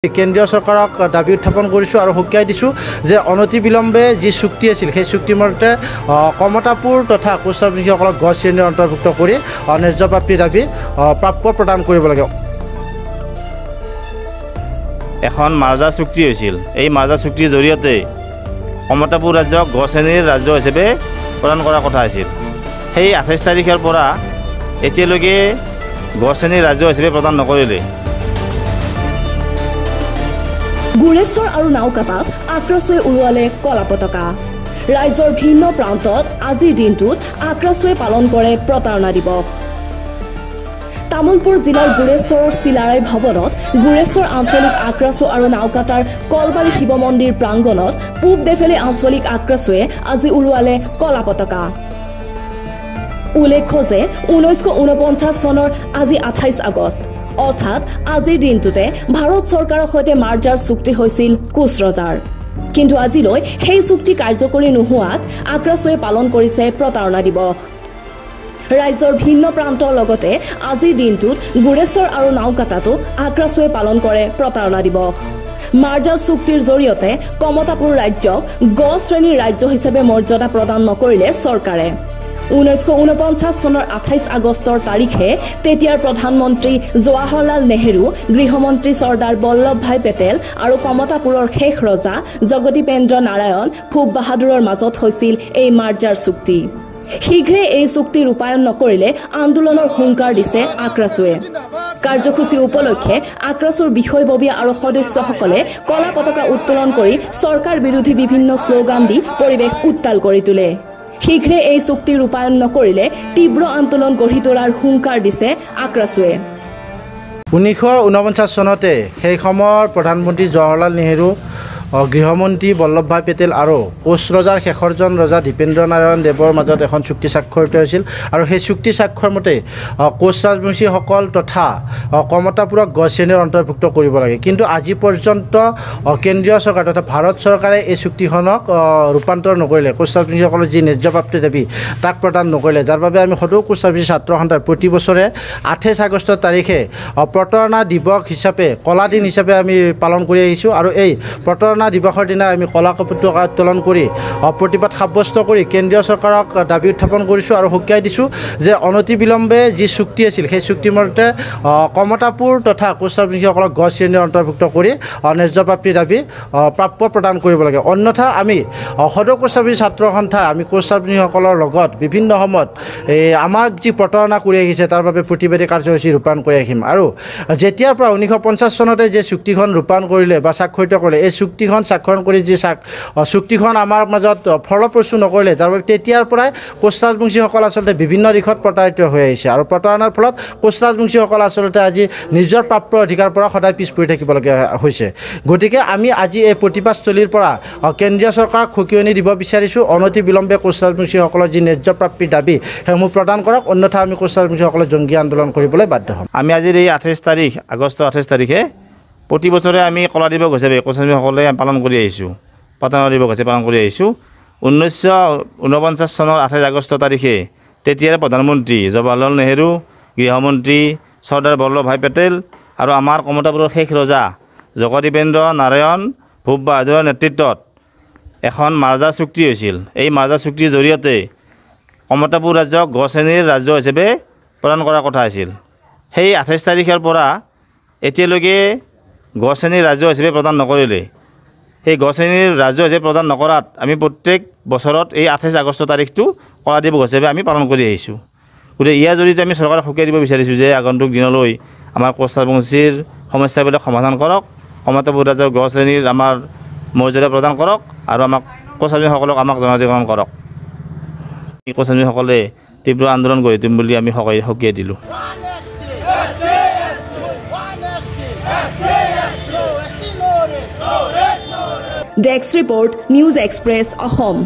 কেন্দ্ৰীয় চৰকাৰক দাবী উত্থাপন কৰিছোঁ আৰু সকীয়াই দিছোঁ যে অনতি বিলম্বে যি চুক্তি আছিল সেই চুক্তিমতে কমতাপুৰ তথা কোচ-চাবনীসকলক গছ শ্ৰেণীৰ অন্তৰ্ভুক্ত কৰি ন্যায্য প্ৰাপ্তিৰ দাবী প্ৰাপ্য প্ৰদান কৰিব লাগে। এখন মাৰ্জাৰ চুক্তি হৈছিল। এই মাৰ্জাৰ চুক্তিৰ জৰিয়তে কমতাপুৰ ৰাজ্যক গছ শ্ৰেণীৰ ৰাজ্য হিচাপে প্ৰদান কৰাৰ কথা আছিল। সেই 28 তাৰিখৰ পৰা এতিয়ালৈকে গছ শ্ৰেণীৰ ৰাজ্য হিচাপে প্ৰদান নকৰিলে। গুৰেশ্বৰ আৰু নাওকাটাত আক্ৰাছুৱে উৰুৱালে কলা পতাকা। ৰাজ্যৰ ভিন্ন প্ৰান্তত আজিৰ দিনটোত আক্ৰাছুৱে পালন কৰে প্ৰতাৰণা দিৱস। তামুলপুৰ জিলাৰ গুৰেশ্বৰৰ চিলাৰাই ভৱনত গুৰেশ্বৰ আঞ্চলিক আক্ৰাছু আৰু নাওকাটাৰ কলবাৰী শিৱ মন্দিৰ প্ৰাংগণত পূব দেফেলে আঞ্চলিক আক্ৰাছুৱে আজি উৰুৱালে কলা পতাকা। উল্লেখ্য যে 1949 চনৰ আজি 28 আগষ্ট অৰ্থাৎ আজিৰ দিনটোতে ভাৰত চৰকাৰৰ সৈতে মাৰ্জাৰ চুক্তি হৈছিল কোচ ৰজাৰ। কিন্তু আজিলৈ সেই চুক্তি কাৰ্যকৰী নোহোৱাত আক্ৰাছুৱে পালন কৰিছে প্ৰতাৰণা দিৱস। ৰাজ্যৰ ভিন্ন প্ৰান্তৰ লগতে আজিৰ দিনটোত গুৰেশ্বৰ আৰু নাওকাটাতো আক্ৰাছুৱে পালন কৰে প্ৰতাৰণা দিৱস। মাৰ্জাৰ চুক্তিৰ জৰিয়তে কমতাপুৰ ৰাজ্যক গ শ্ৰেণীৰ ৰাজ্য হিচাপে মৰ্যাদা প্ৰদান নকৰিলে চৰকাৰে। 1949 চনৰ 28 আগষ্টৰ তাৰিখে তেতিয়াৰ প্ৰধানমন্ত্ৰী জৱাহৰলাল নেহেৰু, গৃহমন্ত্ৰী চৰ্দাৰ বল্লভ ভাই পেটেল আৰু কমতাপুৰৰ শেষ ৰজা জগদীপেন্দ্ৰ নাৰায়ণ ভূপ বাহাদুৰৰ মাজত হৈছিল এই মাৰ্জাৰ চুক্তি। শীঘ্ৰে এই চুক্তি ৰূপায়ণ নকৰিলে আন্দোলনৰ হুংকাৰ দিছে আক্ৰাছুৱে। কাৰ্যসূচী উপলক্ষে আক্ৰাছুৰ বিষয়ববীয়া আৰু সদস্যসকলে কলা পতাকা উত্তোলন কৰি চৰকাৰ বিৰোধী বিভিন্ন শ্লোগান দি পৰিৱেশ উত্তাল কৰি তোলে। শীঘ্ৰে এই চুক্তি ৰূপায়ণ নকৰিলে তীব্ৰ আন্দোলন গঢ়ি তোলাৰ হুংকাৰ দিছে আক্ৰাছুৱে। 1949 চনতে সেই সময়ৰ প্ৰধানমন্ত্ৰী জৱাহৰলাল নেহেৰু, গৃহমন্ত্ৰী বল্লভ ভাই পেটেল আৰু কোচ ৰজাৰ শেষৰজন ৰজা দীপেন্দ্ৰ নাৰায়ণ দেৱৰ মাজত এখন চুক্তি স্বাক্ষৰিত হৈছিল আৰু সেই চুক্তি স্বাক্ষৰ মতে কোচ ৰাজবংশীসকল তথা কমতাপুৰক গছ শ্ৰেণীৰ অন্তৰ্ভুক্ত কৰিব লাগে। কিন্তু আজি পৰ্যন্ত কেন্দ্ৰীয় চৰকাৰ তথা ভাৰত চৰকাৰে এই চুক্তিখনক ৰূপান্তৰ নকৰিলে। কোচ ৰাজবংশীসকলৰ যি ন্যায্য প্ৰাপ্তি দাবী তাক প্ৰদান নকৰিলে, যাৰ বাবে আমি সদৌ কোচ ৰাজবংশী ছাত্ৰ সন্থাই প্ৰতি বছৰে 28 আগষ্টৰ তাৰিখে প্ৰতাৰণা দিৱস হিচাপে কলা দিন হিচাপে আমি পালন কৰি আহিছোঁ আৰু এই প্ৰতাৰণা দিৱসৰ দিনা আমি কলা পতাকা উত্তোলন কৰি প্ৰতিবাদ সাব্যস্ত কৰি কেন্দ্ৰীয় চৰকাৰক দাবী উত্থাপন কৰিছোঁ আৰু সকীয়াই দিছোঁ যে অনতি বিলম্বে যি চুক্তি আছিল সেই চুক্তিমতে কমতাপুৰ তথা কোচ-চাবনীসকলক গছ শ্ৰেণীৰ অন্তৰ্ভুক্ত কৰি ন্যায্য প্ৰাপ্তিৰ দাবী প্ৰাপ্য প্ৰদান কৰিব লাগে। অন্যথা আমি সদৌ কোচ-চাবনী ছাত্ৰ সন্থা আমি কোচ-চাবনীসকলৰ লগত বিভিন্ন সময়ত আমাক যি প্ৰতাৰণা কৰি আহিছে তাৰ বাবে প্ৰতিবাদী কাৰ্যসূচী ৰূপায়ণ কৰি আহিম। আৰু যেতিয়াৰ পৰা 1950 চনতে যে চুক্তিখন ৰূপায়ণ কৰিলে বা স্বাক্ষৰিত কৰিলে, এই চুক্তিখন স্বাক্ষৰণ কৰি যি চুক্তিখন আমাৰ মাজত ফলপ্ৰসূ নকৰিলে, যাৰ বাবে তেতিয়াৰ পৰাই কোচ ৰাজবংশীসকল আচলতে বিভিন্ন দিশত প্ৰতাৰিত হৈ আহিছে আৰু প্ৰতাৰণাৰ ফলত কোচ ৰাজবংশীসকল আচলতে আজি নিজৰ প্ৰাপ্য অধিকাৰৰ পৰা সদায় পিছ পৰি থাকিবলগীয়া হৈছে। গতিকে আমি আজি এই প্ৰতিবাদস্থলীৰ পৰা কেন্দ্ৰীয় চৰকাৰক সকিয়নি দিব বিচাৰিছোঁ, অনতি বিলম্বে কোচ ৰাজবংশীসকলৰ যি ন্যায্য প্ৰাপ্তিৰ দাবী সেইসমূহ প্ৰদান কৰক, অন্যথা আমি কোচ ৰাজবংশীসকলে জংগী আন্দোলন কৰিবলৈ বাধ্য হ'ম। আমি আজিৰ এই 28 আগষ্টৰ 28 তাৰিখে প্ৰতি বছৰে আমি কলা দিৱস হিচাপে কোচ-চাবনীসকলে পালন কৰি আহিছোঁ, প্ৰতাৰণা দিৱস হিচাপে পালন কৰি আহিছোঁ। 1949 চনৰ 28 আগষ্ট তাৰিখে তেতিয়াৰ প্ৰধানমন্ত্ৰী জৱাহৰলাল নেহেৰু, গৃহমন্ত্ৰী চৰ্দাৰ বল্লভ ভাই পেটেল আৰু আমাৰ কমতাপুৰৰ শেষ ৰজা জগদীপেন্দ্ৰ নাৰায়ণ ভূপ বাহাদুৰৰ নেতৃত্বত এখন মাৰ্জাৰ চুক্তি হৈছিল। এই মাৰ্জাৰ চুক্তিৰ জৰিয়তে কমতাপুৰ ৰাজ্যক গ শ্ৰেণীৰ ৰাজ্য হিচাপে প্ৰদান কৰাৰ কথা আছিল। সেই 28 তাৰিখৰ পৰা এতিয়ালৈকে গ শ্ৰেণীৰ ৰাজ্য হিচাপে প্ৰদান নকৰিলে। সেই গ শ্ৰেণীৰ ৰাজ্য হিচাপে প্ৰদান নকৰাত আমি প্ৰত্যেক বছৰত এই 28 আগষ্ট তাৰিখটো কলা দিৱস হিচাপে আমি পালন কৰি আহিছোঁ। গতিকে ইয়াৰ জৰিয়তে আমি চৰকাৰক সকীয়াই দিব বিচাৰিছোঁ যে আগন্তুক দিনলৈ আমাৰ কোচ ৰাজবংশীৰ সমস্যাবিলাক সমাধান কৰক, কমতাপুৰ ৰাজ্যৰ গ শ্ৰেণীৰ আমাৰ মৰ্যাদা প্ৰদান কৰক আৰু আমাক কোচ ৰাজবংশীসকলক আমাক জনাধিকৰণ কৰক। কোচ ৰাজবংশীসকলে তীব্ৰ আন্দোলন গঢ়ি তুলিম বুলি আমি সকীয়াই দিলোঁ। Desk report, news express Assam.